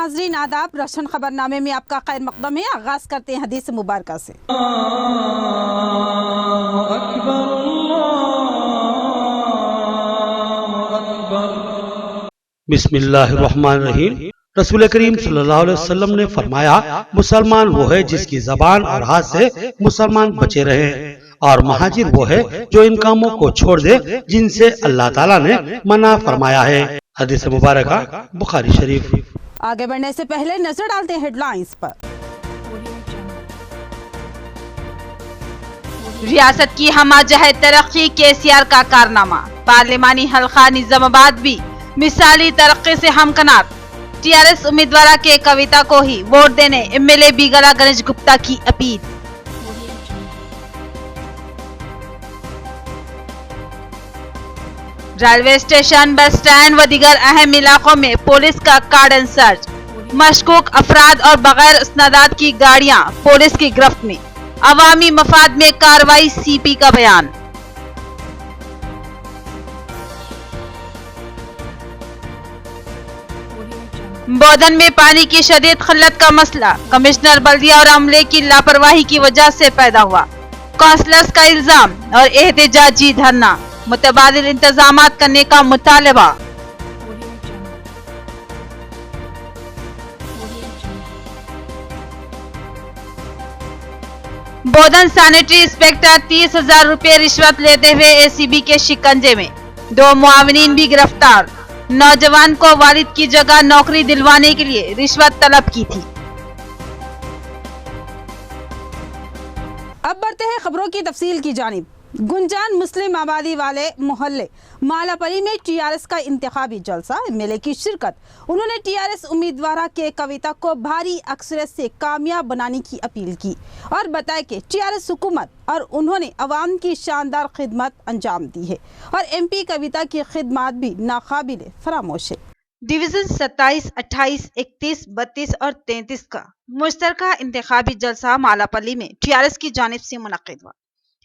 नाजरीन आदाब, रोशन खबरनामे में आपका खैर मकदम है। आगाज करते हैं हदीस मुबारक से। बिस्मिल्लाहिर्रहमानिर्रहीम। रसूल करीम सल्लल्लाहु अलैहि वसल्लम ने फरमाया, मुसलमान वो है जिसकी जबान और हाथ से मुसलमान बचे रहे, और महाजिर वो है जो इन कामों को छोड़ दे जिनसे अल्लाह ताला ने मना फरमाया है। हदीस मुबारक बुखारी शरीफ। आगे बढ़ने से पहले नजर डालते हैं हेडलाइंस पर। रियासत की हमाजहत तरक्की केसीआर का कारनामा, पार्लिमानी हल्का निजामाबाद भी मिसाली तरक्की से हमकनार। टीआरएस उम्मीदवार के कविता को ही वोट देने एमएलए बिगला गणेश गुप्ता की appeal. Railway station, bus stand व दीगर अहम इलाकों में पुलिस का कार्डन सर्च, मशकूक अफराद और बगैर उसनादात की गाड़ियां पुलिस की गिरफ्त में। अवामी मफाद में कार्रवाई, सीपी का बयान। बोधन में पानी की शदीद क़िल्लत का मसला कमिश्नर बल्दिया और अमले की लापरवाही की वजह से पैदा हुआ। काउंसलर्स का इल्जाम और एहतजाजी धरना, मुतबादिल इंतजामात करने का मुतालबा। बोधन सैनिटरी इंस्पेक्टर 30,000 रुपए रिश्वत लेते हुए एसीबी के शिकंजे में, 2 मुआविनीन भी गिरफ्तार। नौजवान को वालिद की जगह नौकरी दिलवाने के लिए रिश्वत तलब की थी। अब बढ़ते हैं खबरों की तफसील की जानिब। गुंजान मुस्लिम आबादी वाले मोहल्ले मालापरी में टीआरएस का इंतखाबी जलसा, एमएलए की शिरकत। उन्होंने टीआरएस उम्मीदवार के कविता को भारी अक्सरियत से कामयाब बनाने की अपील की और बताया कि टीआरएस हुकूमत और उन्होंने अवाम की शानदार खिदमत अंजाम दी है और एमपी कविता की खिदमत भी नाकाबिल फरामोश है। डिवीजन 27, 28, 31, 32 और 33 का मुश्तरका इंतखाबी जलसा मालापल्ली में टीआरएस की जानिब से मुनक्किद हुआ।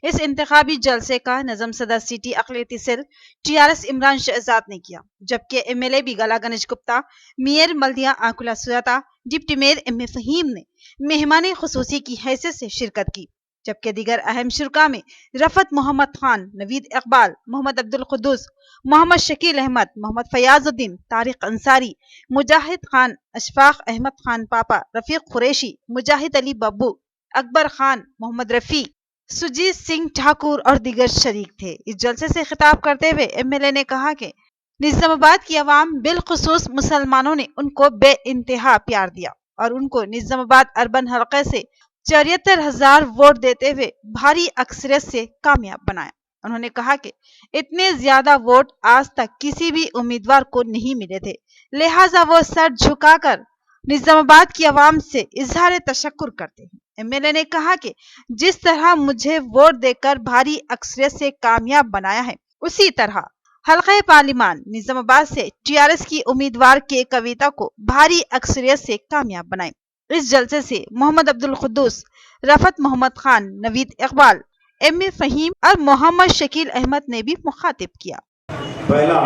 इस इंतखाबी जलसे का नज़म सदर सिटी अक़लियती सेल टीआरएस इमरान शहजाद ने किया, जबकि एमएलए बिगला गणेश गुप्ता, मेयर मल्दिया Akula Sujatha, deputy mayor M A Faheem ने मेहमान खुसूसी की हैसियत से शिरकत की। जबकि दीगर अहम शुरका में रफत मोहम्मद खान, नवीद इकबाल, मोहम्मद अब्दुल कुद्दूस, मोहम्मद शकील अहमद, मोहम्मद फयाजुद्दीन, तारिक अंसारी, मुजाहिद खान, अशफाक अहमद खान पापा, रफीक कुरैशी, मुजाहिद अली बब्बू, अकबर खान, मोहम्मद रफी, सुजीत सिंह ठाकुर और दीगर शरीक थे। इस जलसे से खिताब करते हुए एमएलए ने कहा कि निजामाबाद की आवाम बिलखुसूस मुसलमानों ने उनको बेइंतहा प्यार दिया और उनको निजामाबाद अर्बन हल्के से 74,000 वोट देते हुए भारी अक्सरियत से कामयाब बनाया। उन्होंने कहा कि इतने ज्यादा वोट आज तक किसी भी उम्मीदवार को नहीं मिले थे, लिहाजा वो सर झुकाकर निजामाबाद की आवाम से इजहार तशक्कुर करते हैं। एमएलए ने कहा कि जिस तरह मुझे वोट देकर भारी अक्सरियत से कामयाब बनाया है, उसी तरह हल्का पार्लिमान निजामाबाद से टीआरएस की उम्मीदवार के कविता को भारी अक्सरियत से कामयाब बनाए। इस जलसे से मोहम्मद अब्दुल कुद्दूस, रफत मोहम्मद खान, नवीद इकबाल, एम ए फहीम और मोहम्मद शकील अहमद ने भी मुखातिब किया। पहला,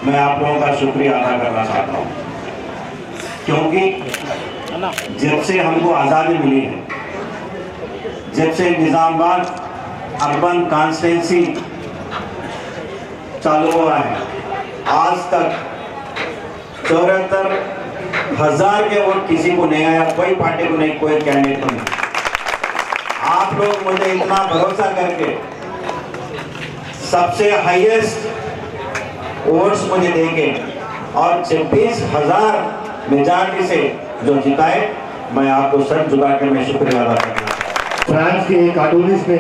मैं आप लोगों का शुक्रिया अदा करना चाहता हूँ, क्योंकि जब से हमको आज़ादी मिली है, जब से निजामाबाद अर्बन कॉन्स्टिट्यूंसी चालू हुआ है, आज तक 74,000 के वोट किसी को नहीं आया, कोई पार्टी को नहीं, कोई कैंडिडेट को नहीं। आप लोग मुझे इतना भरोसा करके सबसे हाईएस्ट वोट्स मुझे देंगे और 26,000 मेजॉरिटी से जो जिताए, मैं आपको सर झुका के मैं शुक्रिया अदा करता हूँ। फ्रांस के एक कार्टूनिस्ट ने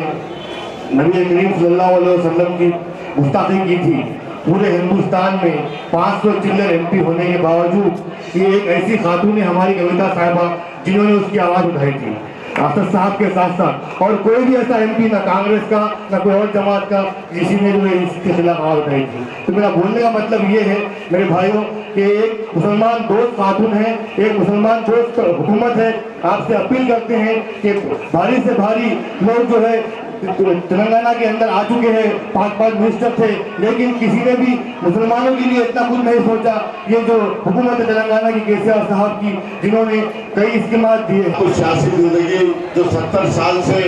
नबी करीम सल्लल्लाहु अलैहि वसल्लम की गुस्ताखी की थी। पूरे हिंदुस्तान में 500 चिल्लर एमपी होने के बावजूद ये एक ऐसी खातून है हमारी कविता साहिबा जिन्होंने उसकी आवाज़ उठाई थी आसद साहब के साथ साथ, और कोई भी ऐसा एमपी ना कांग्रेस का ना कोई और जमात का किसी ने जो है इसके खिलाफ आवाज़ उठाई थी। तो मेरा बोलने का मतलब ये है मेरे भाइयों कि एक मुसलमान दोस्त खातून है, एक मुसलमान दोस्त हुकूमत है। आपसे अपील करते हैं कि भारी से भारी लोग जो है तेलंगाना के अंदर आ चुके हैं, 5 मिनिस्टर थे, लेकिन किसी ने भी मुसलमानों के लिए इतना कुछ नहीं सोचा। ये जो हुकूमत है तेलंगाना की केसीआर साहब की, जिन्होंने कई स्कीमात दिए। कुछ सियासी जिंदगी जो 70 साल से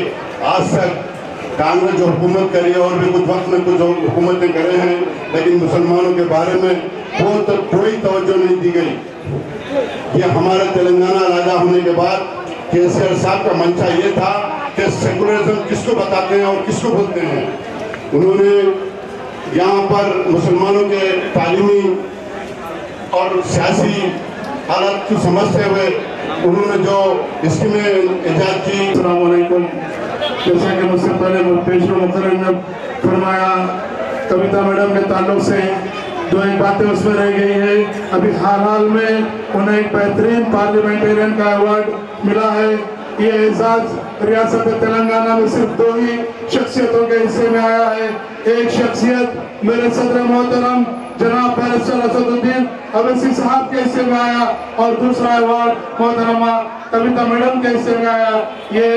आज तक कांग्रेस जो हुकूमत करी है और भी कुछ वक्त में कुछ हुकूमतें करे हैं, लेकिन मुसलमानों के बारे में कोई तवज्जो नहीं दी गई। ये हमारा तेलंगाना राजा होने के बाद केसीआर साहब का मंशा ये था कि सेकुलरिज्म किसको बताते हैं और किसको बोलते हैं। उन्होंने यहाँ पर मुसलमानों के तालीमी और सियासी हालत को समझते हुए उन्होंने जो स्कीमें ईजाद की। अस्सलाम वालेकुम। जैसा कि मुझसे पहले पेशवा मुकर्रम ने फरमाया, कविता मैडम के ताल्लुक से जो एक बातें उसमें रह गई है, अभी हाल में उन्हें एक बेहतरीन पार्लियामेंटेरियन का अवार्ड मिला है। ये एजाज रियासत तेलंगाना में सिर्फ 2 ही शख्सियतों के हिस्से में आया है। एक शख्सियत मेरे सदर मोहतरम जनाब बैरिस्टर असदुद्दीन अवैसी साहब के हिस्से में आया और दूसरा अवार्ड मोहतरमा कविता मैडम के हिस्से में आया। ये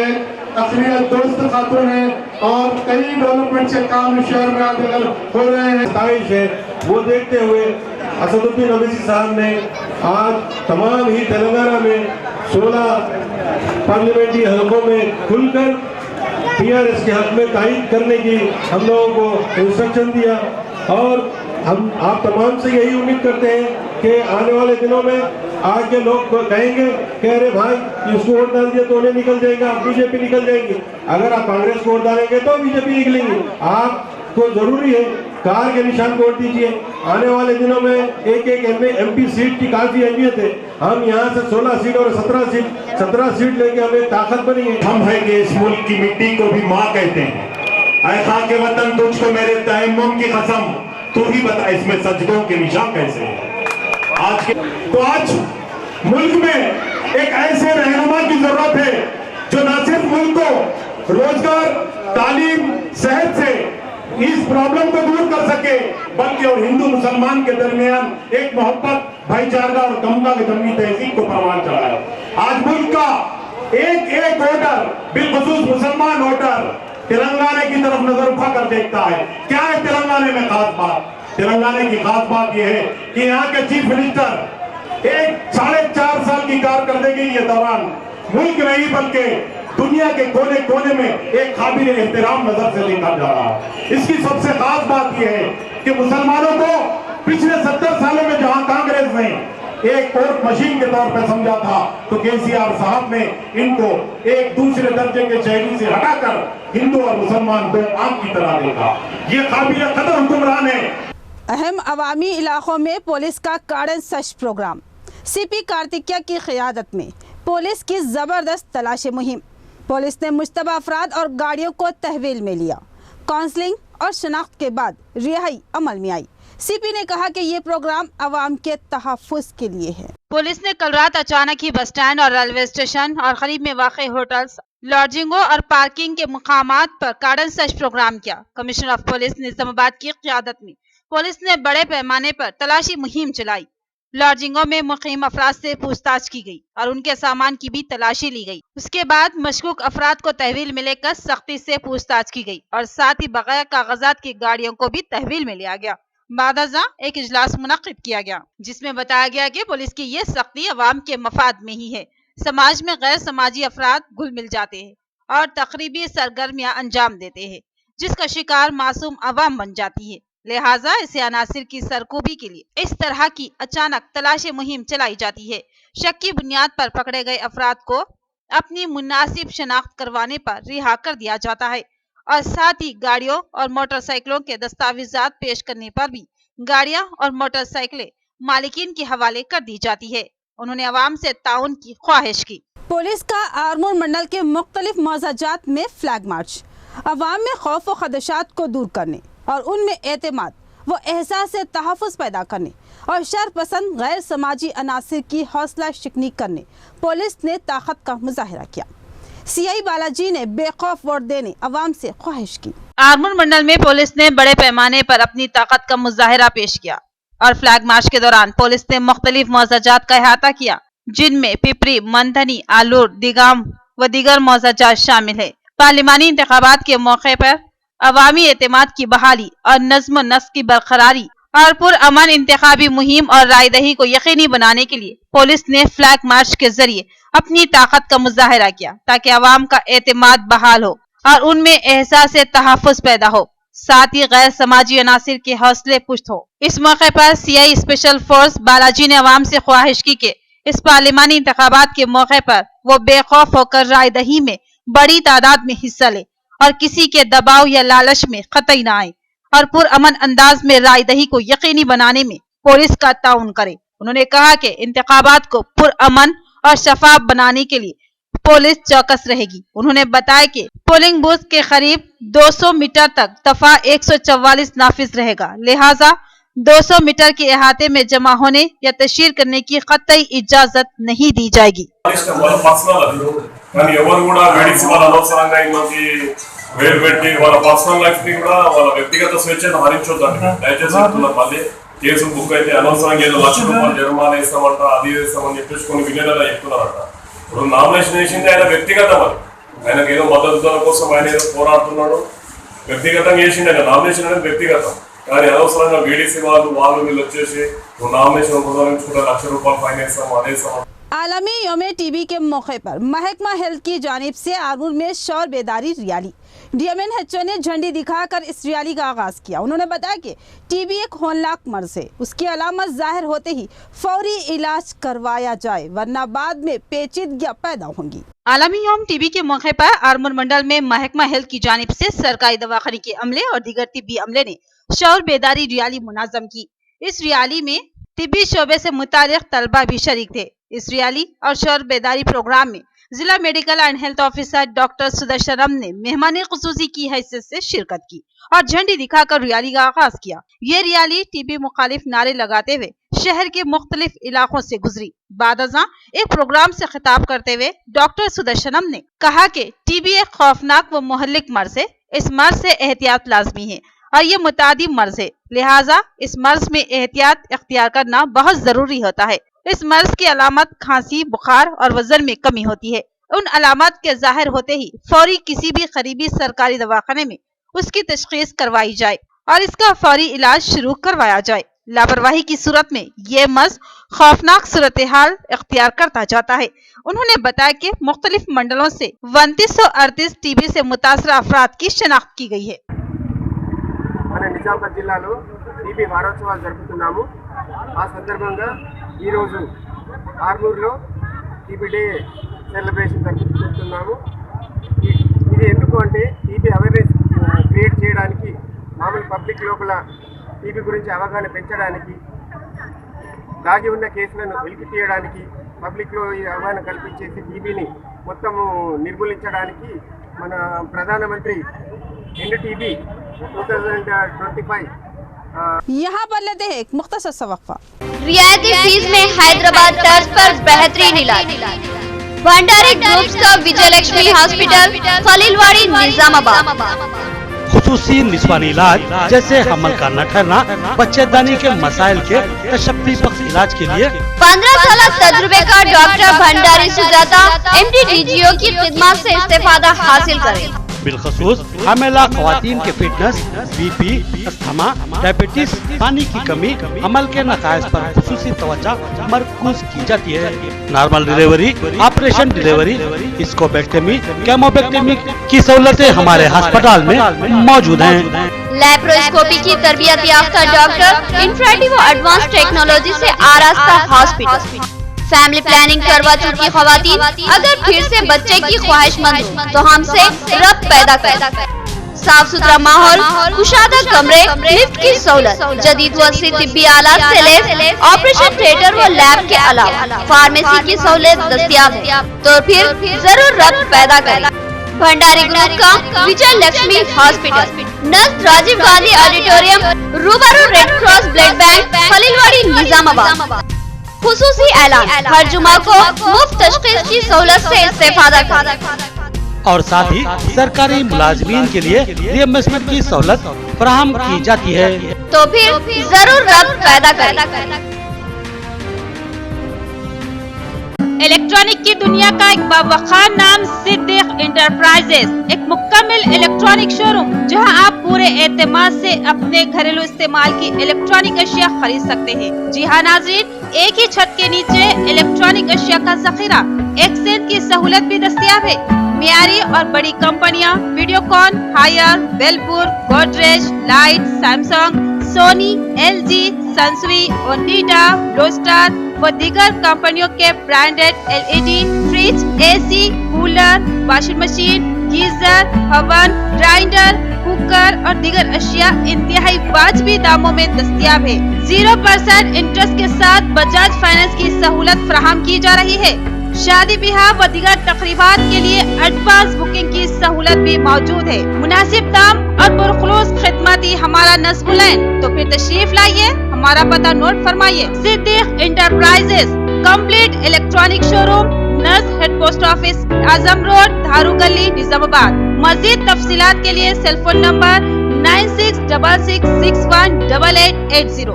अखिलियत दोस्त खातून है और कई डेवलपमेंट से काम इस शहर में आगे हो रहे हैं। ताइश है वो देखते हुए असदुद्दीन अवैसी साहब ने आज तमाम ही तेलंगाना में 16 पार्लियामेंट्री हलकों में खुलकर टीआरएस के हक में तायीद करने की हम लोगों को इंस्ट्रक्शन दिया। और हम आप तमाम से यही उम्मीद करते हैं कि आने वाले दिनों में आगे लोग कहेंगे कि अरे भाई इसको वोट डाल दिया तो उन्हें निकल जाएगा, बीजेपी निकल जाएगी। अगर आप कांग्रेस को वोट डालेंगे तो बीजेपी निकलेंगी। आपको जरूरी है कार के निशान को वोट दीजिए। आने वाले दिनों में एक एमपी सीट की काफी अहमियत है। हम यहाँ से 16 सीट और 17 सीट लेके हमें ताकत बनी है। हम है कि इस मुल्क की मिट्टी को भी माँ कहते हैं। ऐ खाके वतन तुझको मेरे तयम्मुम की कसम, तू ही बता इसमें सजदों के निशान कैसे हैं। आज मुल्क में एक ऐसे रहनुमा की जरूरत है जो न सिर्फ मुल्क को रोजगार, तालीम, सेहत से इस प्रॉब्लम को दूर कर सके, बल्कि और हिंदू मुसलमान के दरमियान एक मोहब्बत, भाईचारा और कमगा की जमीनी तहजीब को परवान चढ़ाए। आज मुल्क का एक वोटर, बिलखुसूस मुसलमान वोटर, तेलंगाना की तरफ नजर उठा कर देखता है। क्या है तेलंगाना में खास बात? तेलंगाना की खास बात यह है कि यहाँ के चीफ मिनिस्टर एक 4.5 साल की कारकर्दगी के दौरान मुल्क नहीं बल्कि दुनिया के कोने कोने में एक काबिल एहतराम नजर से देखा जा रहा है। इसकी सबसे खास बात यह है कि मुसलमानों को पिछले 70 सालों में जहां कांग्रेस ने एक कोर्ट मशीन के तौर पर समझा था, तो केसीआर साहब ने इनको एक दूसरे दर्जे के शहरी से हटाकर हिंदू और मुसलमान दो आंख की तरह देखा। ये काबिल कदर हुक्मरान है। अहम अवामी इलाकों में पुलिस का कार्डन सर्च प्रोग्राम। सीपी कार्तिकेय की क़ियादत में पुलिस की ज़बरदस्त तलाशी मुहिम। पुलिस ने मुश्तबा अफराद और गाड़ियों को तहवील में लिया। काउंसलिंग और शनाख्त के बाद रिहाई अमल में आई। सीपी ने कहा कि ये प्रोग्राम अवाम के तहफ़्फ़ुज़ के लिए है। पुलिस ने कल रात अचानक ही बस स्टैंड और रेलवे स्टेशन और करीब में वाक़ होटल्स, लॉजिंगों और पार्किंग के मुकामात पर कार्डन सर्च प्रोग्राम किया। कमिश्नर ऑफ पुलिस निजामाबाद की क़ियादत में पुलिस ने बड़े पैमाने पर तलाशी मुहिम चलाई। लॉजिंगों में मुकीम अफराद से पूछताछ की गई और उनके सामान की भी तलाशी ली गई। उसके बाद मशकूक अफराद को तहवील में लेकर सख्ती से पूछताछ की गई और साथ ही बगैर कागजात की गाड़ियों को भी तहवील में लिया गया। बादजा एक इजलास मुनक्किद किया गया जिसमें बताया गया कि पुलिस की ये सख्ती अवाम के मफाद में ही है। समाज में गैर समाजी अफराद घुल मिल जाते हैं और तकरीबी सरगर्मियां अंजाम देते हैं, जिसका शिकार मासूम अवाम बन जाती है। लिहाजा ऐसे अनासिर की सरकूबी के लिए इस तरह की अचानक तलाशी मुहिम चलाई जाती है। शक की बुनियाद पर पकड़े गए अफराद को अपनी मुनासिब शनाख्त करवाने पर रिहा कर दिया जाता है और साथ ही गाड़ियों और मोटरसाइकिलों के दस्तावेजात पेश करने पर भी गाड़ियां और मोटरसाइकिलें मालिकीन के हवाले कर दी जाती है। उन्होंने अवाम से ताउन की ख्वाहिश की। पुलिस का आरमूर मंडल के मुख्तलिफ मौज़ाजात में फ्लैग मार्च अवाम में खौफ व खदशात को दूर करने और उनमें एतमाद व एहसास से तहफ़्फ़ुज़ पैदा करने और शर पसंद गैर समाजी अनासिर की हौसला शिकनी करने पुलिस ने ताकत का मुजाहरा किया। सीआई बालाजी ने बेखौफ वोट देने अवाम से ख्वाहिश की। आरमूर मंडल में पुलिस ने बड़े पैमाने पर अपनी ताकत का मुजाहरा पेश किया और फ्लैग मार्च के दौरान पुलिस ने मुख्तलिफ मौज़ाजात का अहाता किया, जिनमें पिपरी, मंथनी, आलूर, दिगाम व दीगर मौज़ाजात शामिल है। पार्लिमानी इंतखाबात के मौके पर अवामी एतमाद की बहाली और नज्म नस्क की बरकरारी और पुरअमन इंतखाबी मुहिम और रायदही को यकीनी बनाने के लिए पुलिस ने फ्लैग मार्च के जरिए अपनी ताकत का मुजाहरा किया ताकि अवाम का एतमाद बहाल हो और उनमें एहसास तहफ़्फ़ुज़ पैदा हो, साथ ही गैर समाजी अनासिर के हौसले पुश्त हो। इस मौके पर सीआई स्पेशल फोर्स बालाजी ने अवाम से ख्वाहिश की कि इस पार्लिमानी इंतखाबात के मौके पर वो बेखौफ होकर रायदही में बड़ी तादाद में हिस्सा ले और किसी के दबाव या लालच में कतई न आए और पुरअमन अंदाज में रायदही को यकीनी बनाने में पुलिस का ताउन करे। उन्होंने कहा कि इंतखाबात को पुरअमन और शफाफ बनाने के लिए पुलिस चौकस रहेगी। उन्होंने बताया कि पोलिंग बूथ के करीब 200 मीटर तक दफा 144 नाफिज रहेगा, लिहाजा 200 मीटर के अहाते में जमा होने या तशहीर करने की कतई इजाजत नहीं दी जाएगी। వేలు పెట్టి వాళ్ళ పర్సనల్ లైఫ్ ని కూడా వాళ్ళ వ్యక్తిగత స్వేచ్ఛను హరించొద్దండి. దయచేసి చెప్తున్నారు. మళ్ళీ కేసు బుక్ అయితే అనవసరంగా ఏదో ₹1,00,000 జరిమానా వేస్తామంట, అది వేస్తామని చెప్పేసి కొన్ని విలేజ్లలో చెప్తున్నారట. ఇప్పుడు నామినేషన్ వేసింది ఆయన వ్యక్తిగతం, అది ఆయనకు ఏదో మద్దతుల కోసం ఆయన ఏదో పోరాడుతున్నాడు, వ్యక్తిగతంగా వేసింది. ఆయన నామినేషన్ అనేది వ్యక్తిగతం, కానీ అనవసరంగా వీడీసీ వాళ్ళు వీళ్ళు వచ్చేసి నామినేషన్ ఉపసంహరించుకుంటే ₹1,00,000 ఫైన్ వేస్తాము, అదేస్తాము. आलमी यौम टीबी के मौके पर महकमा हेल्थ की जानिब से आरमूर में शौर बेदारी रैली DMNHO ने झंडी दिखाकर इस रैली का आगाज किया। उन्होंने बताया कि टीबी एक होनलाक मर्ज है, उसकी अलामत जाहिर होते ही फौरी इलाज करवाया जाए वरना बाद में पेचीदगियां पैदा होंगी। आलमी यौम टीबी के मौके पर आरमूर मंडल में महकमा हेल्थ की जानिब से सरकारी दवाखाने के अमले और दीगर तिब्बी अमले ने शौर बेदारी रैली मुनाजम की। इस रैली में तिब्बी शोबे से मुतालिक तलबा भी शरीक थे। इस रैली और शौर बेदारी प्रोग्राम में जिला medical and health officer doctor Sudarshanam ने मेहमानी खुसूसी की हैसियत से शिरकत की और झंडी दिखाकर रैली का आगाज किया। ये रैली टीबी मुखालिफ नारे लगाते हुए शहर के मुख्तलिफ इलाकों से गुजरी। बादअज़ां एक प्रोग्राम से खिताब करते हुए डॉक्टर सुदर्शनम ने कहा कि टीबी एक खौफनाक व मुहल्लिक मर्ज है, इस मर्ज से एहतियात लाजमी है और ये मुतादी मर्ज है, लिहाजा इस मर्ज में एहतियात इख्तियार करना बहुत जरूरी होता है। इस मर्ज की अलामत खांसी, बुखार और वजन में कमी होती है। उन अलामत के जाहिर होते ही फौरी किसी भी करीबी सरकारी दवाखाने में उसकी तशखीस करवाई जाए और इसका फौरी इलाज शुरू करवाया जाए। लापरवाही की सूरत में ये मर्ज खौफनाक सूरत हाल इख्तियार करता जाता है। उन्होंने बताया कि मुख्तलिफ मंडलों से 3238 टीबी से मुतासर अफराद की शनाख्त की गई है। నిజామాబాద్ జిల్లాలో టీబీ వారోత్సవాలు జరుపుతున్నాము। ఆ సందర్భంగా ఈరోజు ఆర్మూర్లో టీబీ డే సెలబ్రేషన్ జరుపుతున్నాము। ఇది ఎందుకు అంటే టీబీ అవేర్నెస్ క్రియేట్ చేయడానికి, మామూలు పబ్లిక్ లోపల టీబీ గురించి అవగాహన పెంచడానికి, దాగి ఉన్న కేసులను వెలికి తీయడానికి, పబ్లిక్లో ఈ అవగాహన కల్పించేసి టీబీని మొత్తము నిర్మూలించడానికి మన ప్రధానమంత్రి ఎండ్ టీబీ 2025 यहाँ पर लेते हैं एक मुख्तसर सा वक्फा। रियायती फीस में हैदराबाद तर्ज पर बेहतरीन इलाज। भंडारी ग्रुप्स का विजय लक्ष्मी हॉस्पिटल, खलीलवाड़ी, निजामाबाद। खुसूसी निस्वानी इलाज जैसे हमल का न ठहरना, बच्चेदानी के मसाइल के तशफ़्फ़ी बख्श इलाज के लिए 15 साल तजुर्बे का डॉक्टर भंडारी सुजाता MD-DGO की खिदमत से इस्तेफादा हासिल करें। बिलखसूस हमेला ख़वातीन के फिटनेस, BP, अस्थमा, डायबिटीज, पानी की कमी, अमल के नकायस पर खुसूसी तवज्जो मरकूज की जाती है। नॉर्मल डिलीवरी, ऑपरेशन डिलीवरी, स्कोपेक्टमी, केमोपेक्टमी की सहूलतें हमारे अस्पताल में मौजूद हैं। लैप्रोस्कोपी की तरबियत याफ्ता डॉक्टर, इंफ्रारेड व एडवांस टेक्नोलॉजी से आरास्ता हॉस्पिटल। फैमिली प्लानिंग करवा चुकी खवातीन अगर फिर से बच्चे की ख्वाहिशमंद हो तो हमसे रब्त पैदा करें। साफ सुथरा माहौल, कुशादा कमरे, लिफ्ट की सहूलत, जदीद व अस्सी तिब्बी आलात से लैस ऑपरेशन थिएटर व लैब के अलावा फार्मेसी की सहूलत दस्तियाब है, तो फिर जरूर रब्त पैदा करें। भंडारी ग्रुप का विजय लक्ष्मी हॉस्पिटल, नज़दीक राजीव गांधी ऑडिटोरियम, रूबरू red cross blood bank, Khaleelwadi, Nizamabad. खुसूसी ऐलान, हर जुमा को मुफ्त तशखीस की सहूलत से इस्तेफादा करें और साथ ही सरकारी मुलाजमीन के लिए रिएम्बर्समेंट की सहूलत फराहम की जाती है, तो फिर जरूर रब्त पैदा करें। इलेक्ट्रॉनिक की दुनिया का एक बावखार नाम सिद्दीक इंटरप्राइजेस, एक मुकम्मल इलेक्ट्रॉनिक शोरूम जहां आप पूरे एतमाद से अपने घरेलू इस्तेमाल की इलेक्ट्रॉनिक अशिया खरीद सकते हैं। जी हाँ नाज़रीन, एक ही छत के नीचे इलेक्ट्रॉनिक अशिया का जखीरा, एक्सचेंज की सहूलत भी दस्तयाब है। मियारी और बड़ी कंपनियां वीडियोकॉन, हायर, वेलपुर, गोदरेज, लाइट, Samsung, Sony, LG, Sansui, Onida, Blue Star व दीगर कंपनियों के branded LED, fridge, AC, cooler, washing machine, geyser, oven, grinder, cooker और दीगर अशिया इंतहाई वाजबी दामों में दस्तयाब है। 0% इंटरेस्ट के साथ बजाज फाइनेंस की सहूलत फराहम की जा रही है। शादी ब्याह व दीगर तकरीबात के लिए एडवांस बुकिंग की सहूलत भी मौजूद है। मुनासिब दाम और पुरखुलूस खिदमती हमारा नस्बुलैन, तो फिर तशरीफ लाइए, हमारा पता नोट फरमाइए। Siddiq enterprises, complete electronic showroom, near head post office, Azam road, Dharu गली, निजामाबाद। मजीद तफसीलात के लिए सेल फोन नंबर 9666618880।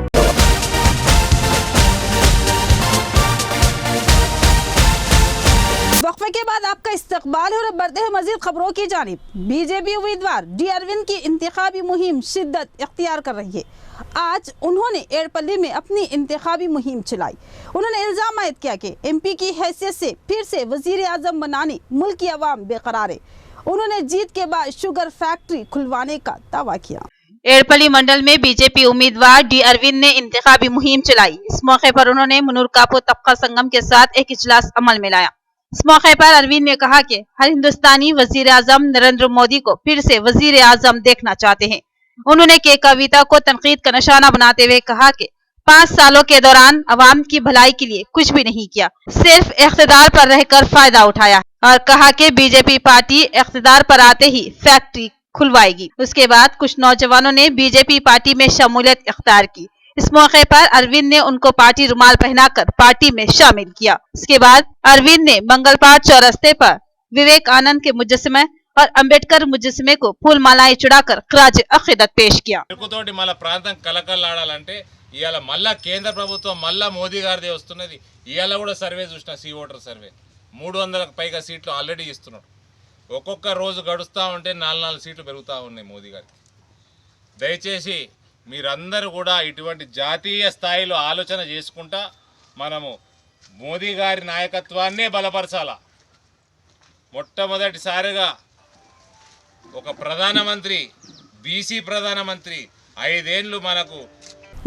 वक्फे के बाद आपका इस्तकबाल है और अब बढ़ते हैं मजीद खबरों की जानिब। बीजेपी उम्मीदवार डी अरविंद की इंतखाबी मुहिम शिद्दत इख्तियार कर रही है। आज उन्होंने एड़पल्ली में अपनी इंतखाबी मुहिम चलाई। उन्होंने इल्जाम आयद किया कि एमपी की हैसियत से फिर से वजीर आजम बनाने मुल्क की आवाम बेकरार है। उन्होंने जीत के बाद शुगर फैक्ट्री खुलवाने का दावा किया। एड़पल्ली मंडल में बीजेपी उम्मीदवार डी अरविंद ने इंतखाबी मुहिम चलाई। इस मौके पर उन्होंने मुनूर कापो तबका संगम के साथ एक इजलास अमल में लाया। इस मौके पर अरविंद ने कहा कि हर हिंदुस्तानी वजीर आजम नरेंद्र मोदी को फिर से वजीर आजम देखना चाहते हैं। उन्होंने के कविता को तनकीद का निशाना बनाते हुए कहा कि 5 सालों के दौरान अवाम की भलाई के लिए कुछ भी नहीं किया, सिर्फ इख्तिदार पर रहकर फायदा उठाया और कहा कि बीजेपी पार्टी इख्तिदार पर आते ही फैक्ट्री खुलवाएगी। उसके बाद कुछ नौजवानों ने बीजेपी पार्टी में शमूलियत इख्तियार की। इस मौके पर अरविंद ने उनको पार्टी रुमाल पहनाकर पार्टी में शामिल किया। इसके बाद अरविंद ने मंगलपाट चौरस्ते पर विवेकानंद के मुजस्समे और अंबेडकर मुजस्समे को फूल मालाएं चढ़ाकर खराज अकीदत पेश किया। తోటి మన ప్రాంతం కలకల్లాడాలంటే ఇయాల మళ్ళా కేంద్ర ప్రభుత్వం మళ్ళా మోదీ గారిదే వస్తున్నది. ఇయాల కూడా సర్వే చూసిన సి ఓటర్ సర్వే 300కు పైగా సీట్లు ఆల్రెడీ ఇస్తున్నాడు. ఒక్కొక్క రోజు గడుస్తూ ఉంటే 4 సీట్లు పెరుగుతూ ఉన్నాయి మోదీ గారికి. దయచేసి మీరందరూ కూడా ఇటువంటి జాతీయ స్థాయిలో ఆలోచన చేసుకుంటా మనము మోదీ గారి నాయకత్వాన్నే బలపరచాలా. మొట్టమొదటిసారిగా ఒక ప్రధానమంత్రి, బీసీ ప్రధానమంత్రి 5 ఏళ్ళు మనకు।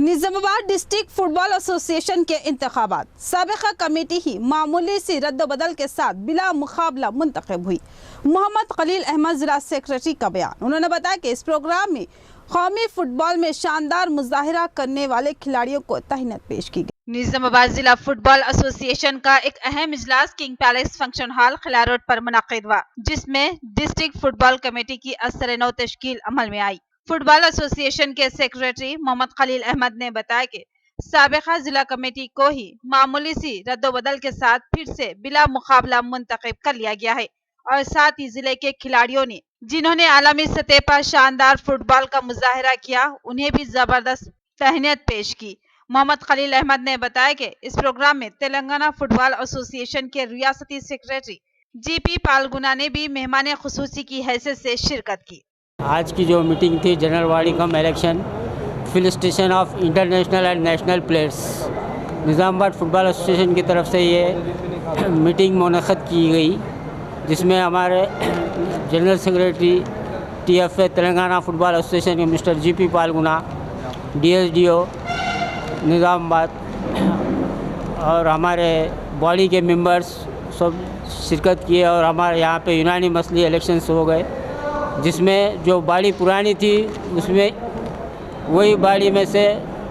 निजामाबाद डिस्ट्रिक्ट फुटबॉल एसोसिएशन के इंतखाबात साबिका कमेटी ही मामूली सी रद्द-बदल के साथ बिला मुकाबला मुंतखब हुई। मोहम्मद खलील अहमद जिला सेक्रेटरी का बयान। उन्होंने बताया कि इस प्रोग्राम में कौमी फुटबॉल में शानदार मुजाहिरा करने वाले खिलाड़ियों को तहनीत पेश की गई। निजामाबाद जिला फुटबॉल एसोसिएशन का एक अहम इजलास किंग पैलेस फंक्शन हॉल खिला रोड पर मुनक्किद हुआ, जिसमें डिस्ट्रिक्ट फुटबॉल कमेटी की असर-ए-नौ तश्कील अमल में आई। फुटबॉल एसोसिएशन के सेक्रेटरी मोहम्मद खलील अहमद ने बताया कि साबिका जिला कमेटी को ही मामूली सी रद्दोबदल के साथ फिर से बिला मुकाबला मुंतखब कर लिया गया है और साथ ही जिले के खिलाड़ियों ने जिन्होंने आलमी सतह पर शानदार फुटबॉल का मुजाहिरा किया, उन्हें भी जबरदस्त तहनीत पेश की। मोहम्मद खलील अहमद ने बताया कि इस प्रोग्राम में तेलंगाना फुटबॉल एसोसिएशन के रियासती सेक्रेटरी जीपी पालगुना ने भी मेहमान खुसूसी की हैसियत से शिरकत की। आज की जो मीटिंग थी general body come election felicitation of international and national players, Nizamabad football association की तरफ से ये मीटिंग मुनक़्क़द की गई, जिसमें हमारे general secretary TFA Telangana football association के मिस्टर जीपी पालगुना, डीएसडीओ निज़ामाबाद और हमारे बॉडी के मेंबर्स सब शिरकत किए और हमारे यहाँ पे यूनानिमसली इलेक्शंस हो गए, जिसमें जो बॉडी पुरानी थी उसमें वही बॉडी में से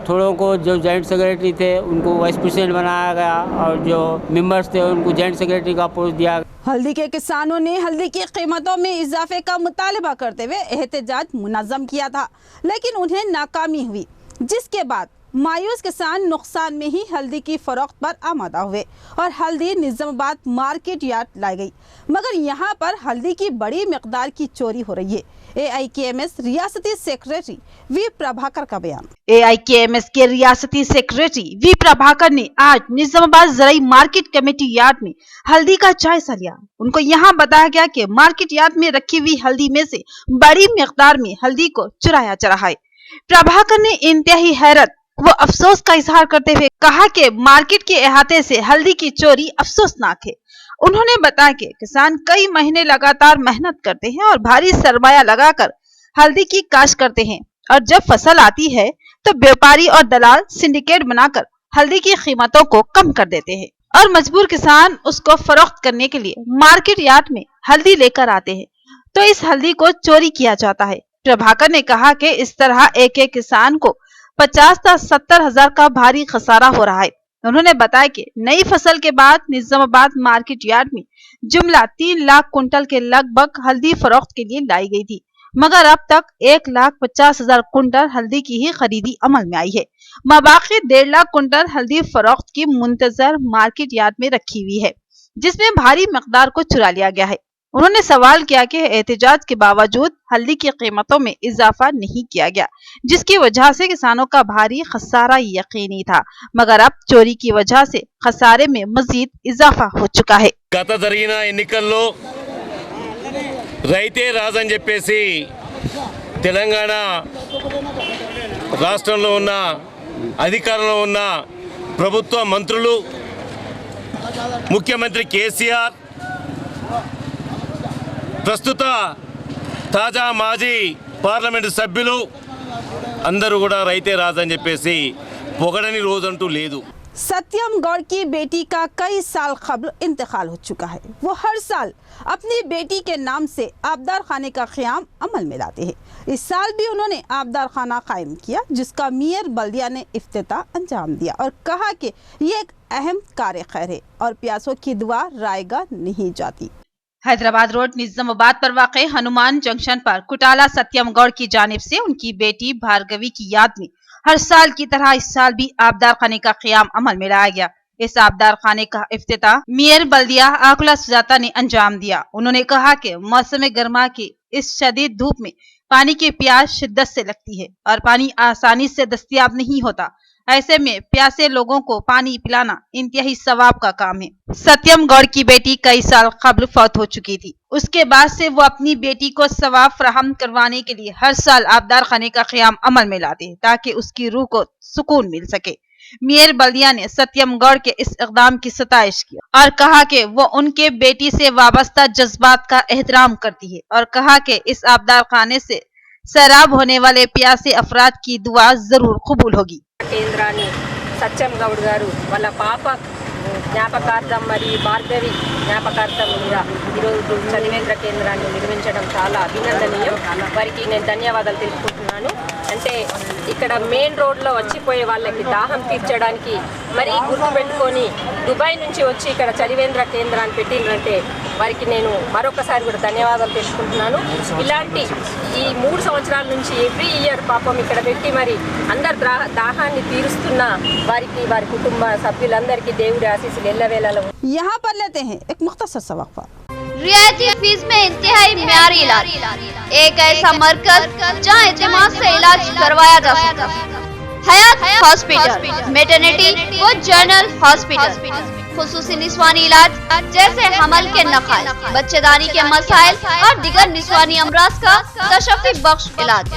थोड़ों को जो जॉइंट सेक्रेटरी थे उनको वाइस प्रेसिडेंट बनाया गया और जो मेंबर्स थे उनको जॉइंट सेक्रेटरी का पोस्ट दिया गया। हल्दी के किसानों ने हल्दी की कीमतों में इजाफे का मुतालबा करते हुए एहतजाज मुनज़्ज़म किया था, लेकिन उन्हें नाकामी हुई, जिसके बाद मायूस किसान नुकसान में ही हल्दी की फरोख्त पर आमादा हुए और हल्दी निजामाबाद मार्केट यार्ड लाई गई, मगर यहाँ पर हल्दी की बड़ी मिकदार की चोरी हो रही है। AIKMS रियासती सेक्रेटरी वी प्रभाकर का बयान। AIKMS के रियासती सेक्रेटरी वी प्रभाकर ने आज निजामाबाद जराई मार्केट कमेटी यार्ड में हल्दी का जायजा लिया। उनको यहाँ बताया गया कि मार्केट यार्ड में रखी हुई हल्दी में से बड़ी मिकदार में हल्दी को चुराया जा रहा है। प्रभाकर ने इंतहाई हैरत वो अफसोस का इजहार करते हुए कहा कि मार्केट के अहाते से हल्दी की चोरी अफसोसनाक है। उन्होंने बताया कि किसान कई महीने लगातार मेहनत करते हैं और भारी सरमाया लगाकर हल्दी की काश्त करते हैं और जब फसल आती है तो व्यापारी और दलाल सिंडिकेट बनाकर हल्दी की कीमतों को कम कर देते हैं और मजबूर किसान उसको फरोख्त करने के लिए मार्केट यार्ड में हल्दी लेकर आते हैं, तो इस हल्दी को चोरी किया जाता है। प्रभाकर ने कहा कि इस तरह एक एक किसान को 50 से 70 हजार का भारी खसारा हो रहा है। उन्होंने बताया कि नई फसल के बाद निजामाबाद मार्केट यार्ड में जुमला 3 लाख कुंटल के लगभग हल्दी फरोख्त के लिए लाई गई थी, मगर अब तक 1,50,000 कुंटल हल्दी की ही खरीदी अमल में आई है। मबाकी 1.5 लाख कुंटल हल्दी फरोख्त की मुंतजर मार्केट यार्ड में रखी हुई है, जिसमें भारी मकदार को चुरा लिया गया है। उन्होंने सवाल किया कि एहतजाज के बावजूद हल्दी की कीमतों में इजाफा नहीं किया गया, जिसकी वजह से किसानों का भारी खसारा यकीनी था, मगर अब चोरी की वजह से खसारे में मजीद इजाफा हो चुका है। గత జరిగిన ఎన్నికల్లో రైతే రాజని చెప్పేసి తెలంగాణ రాష్ట్రంలో ఉన్న అధికారంలో ఉన్న ప్రభుత్వ మంత్రులు, ముఖ్యమంత్రి కేసీఆర్, ప్రస్తుత తాజా మాజీ పార్లమెంటు సభ్యులు అందరూ కూడా రైతే రాజని చెప్పేసి పొగడని రోజంటూ లేదు। सत्यम गौड़ की बेटी का कई साल कबल इंतकाल हो चुका है। वो हर साल अपनी बेटी के नाम से आबदार खाने का क़याम अमल में लाते हैं। इस साल भी उन्होंने आबदार खाना कायम किया, जिसका मेयर बल्दिया ने इफ्तिताह अंजाम दिया और कहा कि ये एक अहम कार्य खैर है और प्यासों की दुआ रायगा नहीं जाती। हैदराबाद रोड निजामाबाद पर वाक़े हनुमान जंक्शन पर कुटाला सत्यम गौड़ की जानिब से उनकी बेटी भार्गवी की याद में हर साल की तरह इस साल भी आबदार खाने का क़याम अमल में लाया गया। इस आबदार खाने का इफ्तिताह मेयर बल्दिया आकुला सुजाता ने अंजाम दिया। उन्होंने कहा कि मौसम गर्मा की इस शदीद धूप में पानी की प्यास शिद्दत से लगती है और पानी आसानी से दस्तयाब नहीं होता। ऐसे में प्यासे लोगों को पानी पिलाना इंतहाई सवाब का काम है। सत्यम गौड़ की बेटी कई साल कबल फौत हो चुकी थी। उसके बाद से वो अपनी बेटी को सवाब फराहम करवाने के लिए हर साल आबदार खाने का क़याम अमल में लाते हैं, ताकि उसकी रूह को सुकून मिल सके। मेयर बल्दिया ने सत्यम गौड़ के इस इक़दाम की सताइश की और कहा कि वो उनके बेटी से वाबस्ता जज्बात का एहतराम करती है और कहा कि इस आबदार खाने से सैराब होने वाले प्यासे अफराद की दुआ जरूर कबूल होगी। కేంద్రాన్ని సత్యం గౌడ్ గారు వాళ్ళ పాప జ్ఞాపకార్థం మరియు భార్గవి జ్ఞాపకార్థం మీద ఈరోజు చలివేంద్ర కేంద్రాన్ని నిర్మించడం చాలా అభినందనీయం। వారికి నేను ధన్యవాదాలు తెలుపుకుంటున్నాను। అంటే ఇక్కడ మెయిన్ రోడ్లో వచ్చిపోయే వాళ్ళకి దాహం తీర్చడానికి మరి గుర్తుపెట్టుకొని దుబాయ్ నుంచి వచ్చి ఇక్కడ చలివేంద్ర కేంద్రాన్ని పెట్టిందంటే వారికి నేను మరొకసారి కూడా ధన్యవాదాలు తెలుపుకుంటున్నాను। ఇలాంటి ఈ 3 సంవత్సరాల నుంచి ఎవ్రీ ఇయర్ పాపం ఇక్కడ పెట్టి మరి అందరు దాహాన్ని తీరుస్తున్న వారికి వారి కుటుంబ సభ్యులందరికీ దేవుడి ఆశీస్సులు ఎల్లవేళలా। यहाँ पर लेते हैं एक मुख्तसर सा वक्फा। रियायती फीस में इंतहाई मेयारी इलाज, एक ऐसा मरकज जहां एतमाद से इलाज करवाया जा सकता है। हयात हॉस्पिटल, मैटरनिटी व जनरल हॉस्पिटल, खुसूसी निस्वानी इलाज जैसे हमल के नकाल, बच्चेदानी के मसाइल और दिगर निस्वानी अमराज का तशफ़ी बख्श इलाज।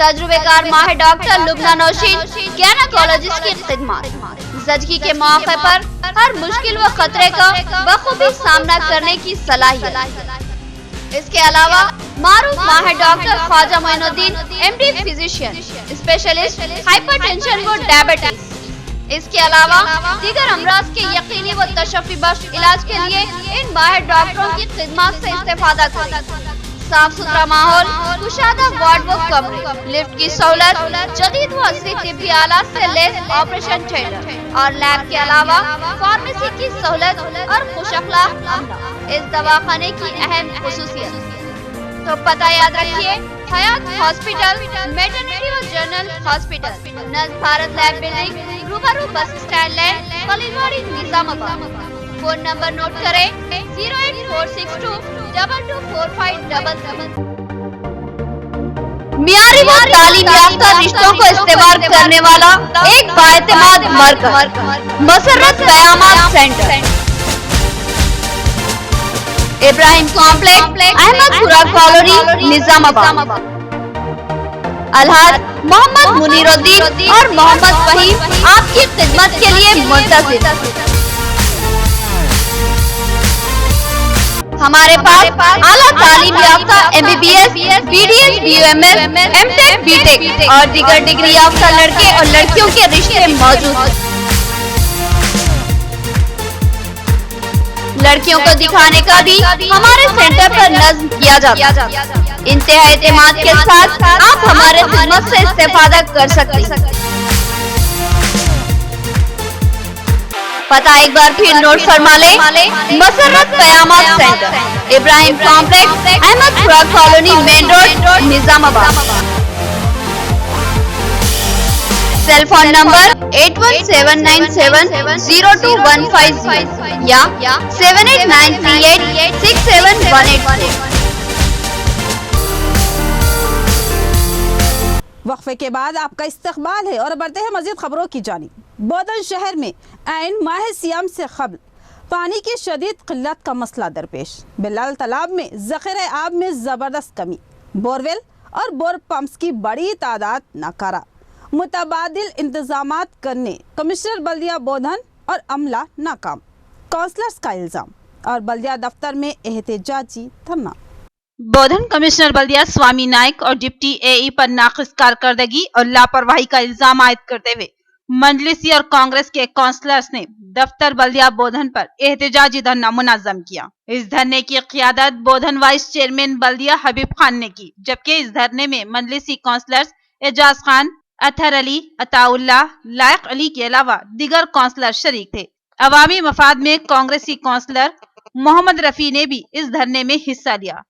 तजुर्बेकार माहिर डॉक्टर लुबना नौशीन गैनकोलॉजिस्ट की खिदमत, ज़चगी के मौके पर हर मुश्किल व खतरे का बखूबी सामना करने की सलाहियत। इसके अलावा मारूफ माहिर doctor Khwaja Moinuddin MD physician, specialist hypertension व डायबिटीज। इसके अलावा दीगर अमराज के यकीनी व तशफ़ी बख्श इलाज के लिए इन माहिर डॉक्टरों की खिदमत से इस्तेफादा करें। साफ सुथरा माहौल, कुशादा वार्ड व कमरे, लिफ्ट की सहूलत, जदीद व असली तिब्बी आलात से लैस ऑपरेशन थिएटर और लैब के अलावा फार्मेसी की सहूलत और खुश अखलाक अमला इस दवाखाने की अहम खुसूसियत। तो पता याद रखिए, हयात हॉस्पिटल, मैटरनिटी और जनरल हॉस्पिटल, नज भारत लैब बिल्डिंग, रूबरू बस स्टैंड लैंड, Kaliwadi, Nizamabad. Phone number note करें 08462224577। मियारी व तालीम याफ्ता रिश्तों को इस्तेमाल करने वाला एक बाएतमाद मरकज, मसरत क़यामत centre, Ibrahim complex, Ahmedpura colony, Nizamabad. अलहाज मोहम्मद मुनीरुद्दीन और मोहम्मद फहीम आपकी खिदमत के लिए मुंतज़िर। हमारे पास आला तालीम याफ्ता MBBS, BDS, BUMS, MTech, BTech और दीगर डिग्री याफ्ता लड़के और लड़कियों के रिश्ते मौजूद हैं। लड़कियों को दिखाने का भी हमारे सेंटर पर नज़्म किया जाता है। इंतहा एतमाद के साथ आप हमारे खिदमत से इस्तेफादा कर सकते हैं। पता एक बार फिर नोट फरमा ले, मसरत क़यामत centre, Ibrahim complex, Ahmedpura colony, main road, Nizamabad. Cell phone number 8179702150 या 7893867181। वक्फे के बाद आपका इस्तकबाल है और बढ़ते हैं मजीद खबरों की जानिब। बोधन शहर में ऐन माह सियाम से कबल पानी की शदीद किल्लत का मसला दरपेश। बिलाल तालाब में ज़ख़ीरे आब में ज़बरदस्त कमी, बोरवेल और बोर पंप्स की बड़ी तादाद नाकारा, मुतबादिल इंतजामात करने कमिश्नर बल्दिया बोधन और अमला नाकाम, काउंसलर्स का इल्ज़ाम और बल्दिया दफ्तर में एहतजाजी धरना। बोधन कमिश्नर बल्दिया स्वामी नाइक और डिप्टी AE पर नाक़िस कारकर्दगी और लापरवाही का इल्जाम आयद करते हुए मजलिसी और कांग्रेस के काउंसलर्स ने दफ्तर बल्दिया बोधन पर एहतजाजी धरना मुनज़्ज़म किया। इस धरने की क़ियादत बोधन वाइस चेयरमैन बल्दिया हबीब खान ने की, जबकि इस धरने में मजलिसी काउंसलर्स एजाज खान, अतहर अली, अताउल्लाह, लायक अली के अलावा दीगर काउंसलर शरीक थे। अवामी मफाद में कांग्रेसी काउंसलर मोहम्मद रफी ने भी इस धरने में हिस्सा लिया।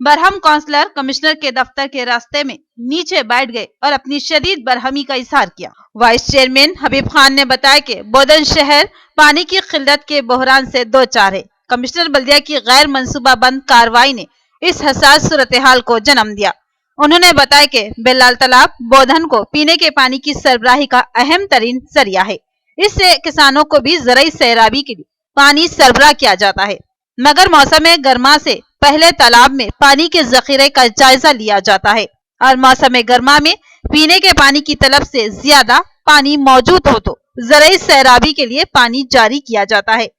बरहम काउंसलर कमिश्नर के दफ्तर के रास्ते में नीचे बैठ गए और अपनी शदीद बरहमी का इजहार किया। वाइस चेयरमैन हबीब खान ने बताया कि बोधन शहर पानी की किल्लत के बहरान से दो चार है। कमिश्नर बल्दिया की गैर मंसूबाबंद कार्रवाई ने इस हसास सूरत हाल को जन्म दिया। उन्होंने बताया कि बिलाल तालाब बोधन को पीने के पानी की सरबराही का अहम तरीन जरिया है। इससे किसानों को भी ज़राई सैराबी के लिए पानी सरबराह किया जाता है, मगर मौसम गर्मा से पहले तालाब में पानी के ज़ख़ीरे का जायजा लिया जाता है और मौसम गर्मा में पीने के पानी की तलब से ज्यादा पानी मौजूद हो तो ज़राई सैराबी के लिए पानी जारी किया जाता है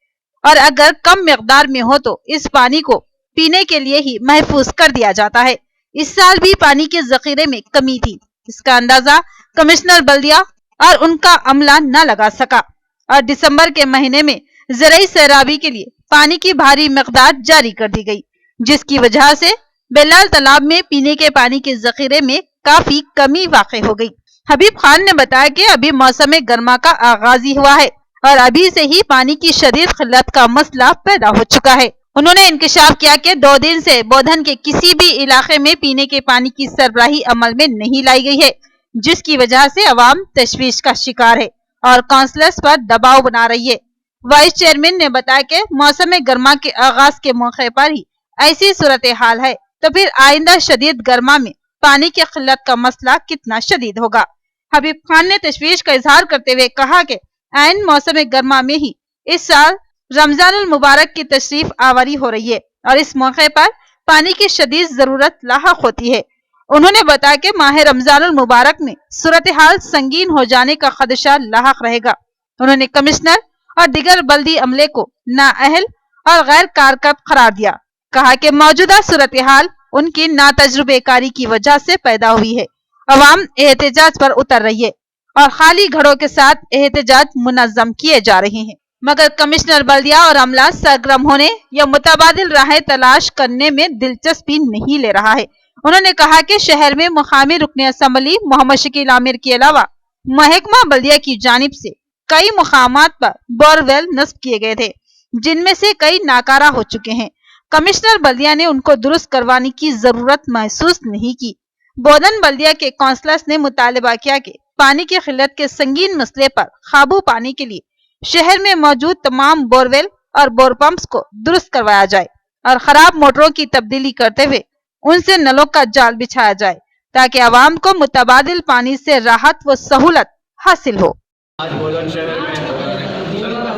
और अगर कम मिक़दार में हो तो इस पानी को पीने के लिए ही महफूज कर दिया जाता है। इस साल भी पानी के ज़ख़ीरे में कमी थी, इसका अंदाजा कमिश्नर बल्दिया और उनका अमला न लगा सका और दिसंबर के महीने में ज़राई सैराबी के लिए पानी की भारी मिक़दार जारी कर दी गई, जिसकी वजह से बिलाल तालाब में पीने के पानी के ज़ख़ीरे में काफी कमी वाक़ई हो गई। हबीब खान ने बताया कि अभी मौसम गर्मा का आगाज ही हुआ है और अभी से ही पानी की शदीद किल्लत का मसला पैदा हो चुका है। उन्होंने इंकशाफ किया कि 2 दिन से बोधन के किसी भी इलाके में पीने के पानी की सरबराही अमल में नहीं लाई गई है, जिसकी वजह से अवाम तशवीश का शिकार है और काउंसलर्स पर दबाव बना रही है। वाइस चेयरमैन ने बताया कि मौसम गर्मा के आगाज के मौके पर ही ऐसी सूरत हाल है तो फिर आइंदा शदीद गर्मा में पानी की किल्लत का मसला कितना शदीद होगा। हबीब खान ने तशवीश का इजहार करते हुए कहा कि ऐन मौसम गर्मा में ही इस साल रमजानुल मुबारक की तशरीफ आवारी हो रही है और इस मौके पर पानी की शदीद जरूरत लाहक होती है। उन्होंने बताया कि माह रमजानुल मुबारक में सूरत हाल संगीन हो जाने का खदशा लाहक रहेगा। उन्होंने कमिश्नर और दिगर बल्दी अमले को नाअहल और गैर कारगर करार दिया। कहा कि मौजूदा सूरत हाल उनकी नातजुर्बेकारी की वजह से पैदा हुई है। अवाम एहतजाज पर उतर रही है और खाली घड़ों के साथ एहतजाज मुनज़्ज़म किए जा रहे हैं, मगर कमिश्नर बल्दिया और अमला सरगर्म होने या मुतबादिल राहें तलाश करने में दिलचस्पी नहीं ले रहा है। उन्होंने कहा कि शहर में मुकामी रुकन असम्बली मोहम्मद शकील आमिर के अलावा महकमा बल्दिया की जानिब से कई मुकामात पर बोरवेल नस्ब किए गए थे, जिनमें से कई नाकारा हो चुके हैं। कमिश्नर बल्दिया ने उनको दुरुस्त करवाने की जरूरत महसूस नहीं की, बोधन बल्दिया के काउंसलर्स ने मुतालबा किया कि पानी की किल्लत के संगीन मसले पर काबू पाने के लिए शहर में मौजूद तमाम बोरवेल और बोर पंप्स को दुरुस्त करवाया जाए और खराब मोटरों की तब्दीली करते हुए उनसे नलों का जाल बिछाया जाए ताकि आवाम को मुतबादिल पानी से राहत व सहूलत हासिल हो। आज बोधन शहर में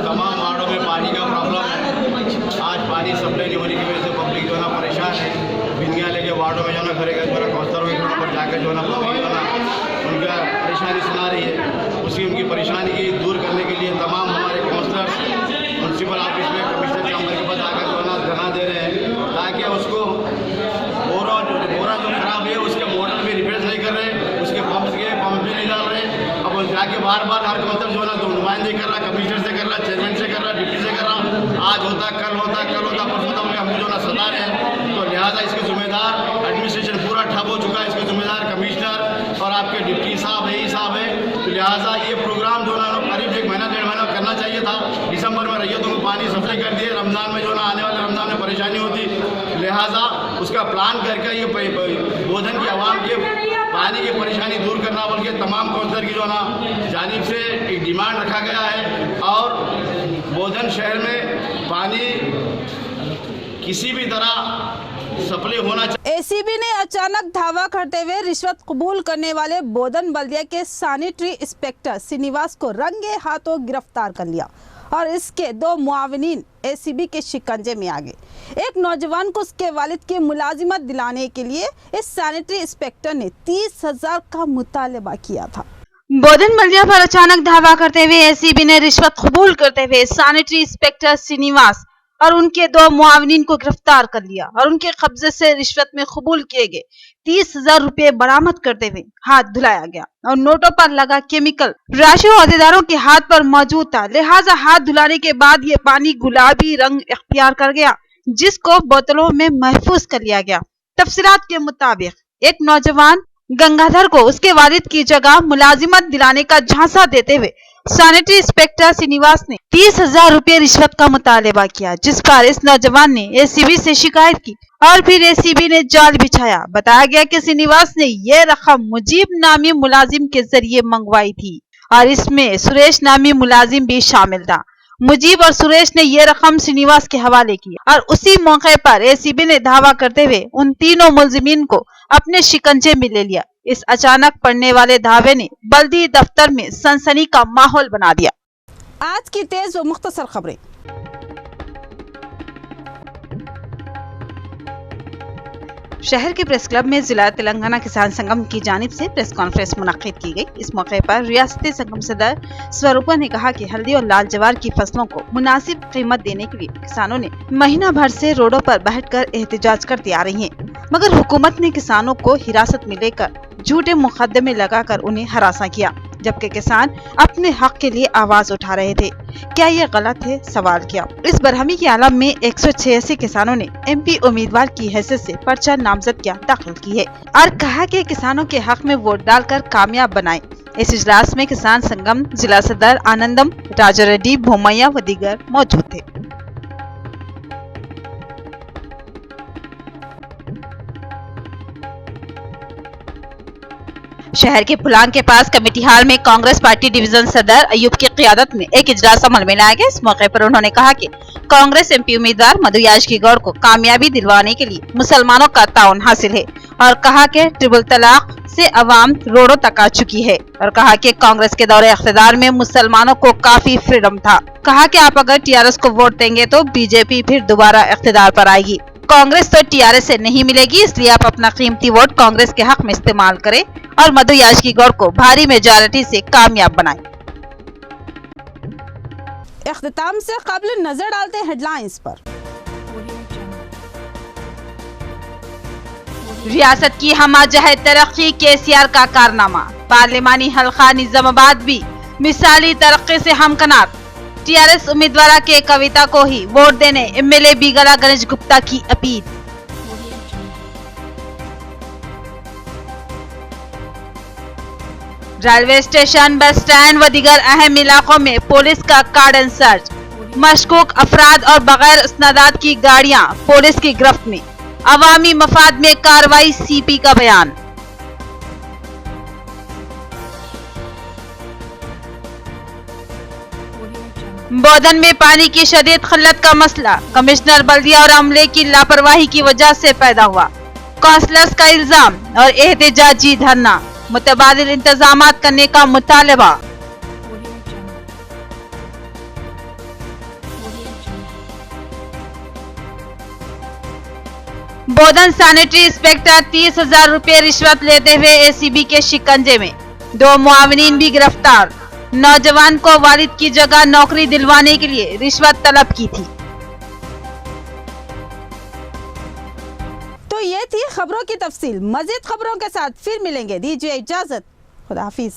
तमाम वार्डों में पानी का प्रॉब्लम है। आज पानी सप्लाई नहीं होने की वजह से पब्लिक जो है ना परेशान है। भिंगियाले के वार्डों में जो है घर जो है काउंसलर के पर जाकर जो है ना पब्लिक जो है उनका परेशानी सुना रही है। उसी उनकी परेशानी की दूर करने के लिए तमाम हमारे काउंसलर म्यूनसिपल ऑफिस में कमिश्नर चैम्बर के पास आकर जो है ना धरना दे रहे हैं ताकि उसको बोरा जो खराब है उसके मोटर भी रिपेयर नहीं कर रहे, उसके पंप भी नहीं डाल रहे। अब जाके बार बार हर काउंसलर जो है ना तो नुमाइंदे कर रहा, कमिश्नर से कर रहा, चेयरमैन से कर रहा, डिप्टी से कर रहा। आज होता कल होता परसों होता हमको जो ना सता रहे हैं। तो लिहाजा इसके जिम्मेदार एडमिनिस्ट्रेशन पूरा ठप हो चुका है। इसके जिम्मेदार कमिश्नर और आपके डिप्टी साहब है, साहब है। तो लिहाजा ये प्रोग्राम जो है ना करीब 1 महीना 1.5 महीना करना चाहिए था। दिसंबर में रैयतों को पानी सप्लाई कर दिए, रमजान में जो ना आने वाले रमजान में परेशानी होती, लिहाजा उसका प्लान करके ये बोधन की आवाम के पानी की परेशानी दूर करना बल्कि तमाम काउंसलर की जो ना जानिब से एक डिमांड रखा गया है। और बोधन शहर में पानी किसी भी तरह सप्लाई होना चाहिए। एसीबी ने अचानक धावा करते हुए रिश्वत कबूल करने वाले बोधन बल्दिया के सैनिटरी इंस्पेक्टर श्रीनिवास को रंगे हाथों गिरफ्तार कर लिया और इसके 2 मुआविनीन एसीबी के शिकंजे में आ गए। एक नौजवान को उसके वालिद की मुलाजिमत दिलाने के लिए इस सैनिटरी इंस्पेक्टर ने 30,000 का मुतालबा किया था। बोधन बल्दिया पर अचानक धावा करते हुए एसीबी ने रिश्वत कबूल करते हुए सैनिटरी इंस्पेक्टर श्रीनिवास और उनके 2 मुआविनीन को गिरफ्तार कर लिया और उनके कब्जे से रिश्वत में कबूल किए गए 30,000 रुपए बरामद करते हुए हाथ धुलाया गया और नोटों पर लगा केमिकल राशि अहदेदारों के हाथ पर मौजूद था। लिहाजा हाथ धुलाने के बाद ये पानी गुलाबी रंग इख्तियार कर गया, जिसको बोतलों में महफूज कर लिया गया। तफसीलात के मुताबिक एक नौजवान गंगाधर को उसके वालिद की जगह मुलाजिमत दिलाने का झांसा देते हुए सैनिटरी इंस्पेक्टर श्रीनिवास ने 30,000 रुपए रिश्वत का मुतालबा किया, जिस पर इस नौजवान ने एसीबी से शिकायत की और फिर एसीबी ने जाल बिछाया। बताया गया कि श्रीनिवास ने ये रकम मुजीब नामी मुलाजिम के जरिए मंगवाई थी और इसमें सुरेश नामी मुलाजिम भी शामिल था। मुजीब और सुरेश ने ये रकम श्रीनिवास के हवाले की और उसी मौके पर एसीबी ने दावा करते हुए उन तीनों मुलजिमीन को अपने शिकंजे में ले लिया। इस अचानक पड़ने वाले दावे ने बल्दी दफ्तर में सनसनी का माहौल बना दिया। आज की तेज व मुख्तसर खबरें। शहर के प्रेस क्लब में जिला तेलंगाना किसान संगम की जानिब से प्रेस कॉन्फ्रेंस मुनक्किद की गई। इस मौके पर रियासती संगम सदर स्वरूपा ने कहा कि हल्दी और लाल जवार की फसलों को मुनासिब कीमत देने के लिए किसानों ने महीना भर से रोडों पर बैठकर एहतजाज करती आ रही हैं, मगर हुकूमत ने किसानों को हिरासत में लेकर झूठे मुकदमे लगाकर उन्हें हरासा किया, जबकि किसान अपने हक के लिए आवाज उठा रहे थे। क्या ये गलत है? सवाल किया। इस बरहमी के आलम में 186 किसानों ने एमपी उम्मीदवार की हैसियत से पर्चा नामजदगियां दाखिल की है और कहा कि किसानों के हक में वोट डालकर कामयाब बनाएं। इस इजलास में किसान संगम जिला सदर आनंदम, राजा रेड्डी, भोमैया व दीगर मौजूद थे। शहर के पुलांग के पास कमेटी हाल में कांग्रेस पार्टी डिवीजन सदर अयूब की क़ियादत में एक इजलास अमल में लाया गया। इस मौके पर उन्होंने कहा कि कांग्रेस एमपी उम्मीदवार मधु याजकी गौड़ को कामयाबी दिलवाने के लिए मुसलमानों का ताउन हासिल है और कहा कि ट्रिपल तलाक से अवाम रोडों तक आ चुकी है और कहा कि कांग्रेस के दौरे इख्तिदार में मुसलमानों को काफी फ्रीडम था। कहा कि आप अगर टीआरएस को वोट देंगे तो बीजेपी फिर दोबारा इख्तिदार पर आएगी। कांग्रेस तो टीआरएस से नहीं मिलेगी, इसलिए आप अपना कीमती वोट कांग्रेस के हक में इस्तेमाल करें और मधु याजकी गौड़ को भारी मेजॉरिटी से कामयाब बनाएं। इख्तिताम से कबल नजर डालते हेडलाइंस पर। रियासत की हमाजह तरक्की केसीआर का कारनामा, पार्लिमानी हल्का निजामाबाद भी मिसाली तरक्की से हमकनार। टीआरएस उम्मीदवार के कविता को ही वोट देने एमएलए बीगला गणेश गुप्ता की appeal. Railway station, bus stand व दीगर अहम इलाकों में पुलिस का कार्डन सर्च। मशकूक अफराद और बगैर इस्नादात की गाड़ियां पुलिस की गिरफ्त में। अवामी मफाद में कार्रवाई, सीपी का बयान। बोधन में पानी की शदीद खिल्लत का मसला कमिश्नर बल्दिया और अमले की लापरवाही की वजह से पैदा हुआ। काउंसलर्स का इल्जाम और एहतजाजी धरना, मुतबादिल इंतजामात करने का मुतालबा। बोधन सैनिटरी इंस्पेक्टर 30,000 रुपए रिश्वत लेते हुए एसीबी के शिकंजे में, 2 मुआविनीन भी गिरफ्तार। नौजवान को वालिद की जगह नौकरी दिलवाने के लिए रिश्वत तलब की थी। तो ये थी खबरों की तफसील। मजीद खबरों के साथ फिर मिलेंगे, दीजिए इजाजत, खुदा हाफिज।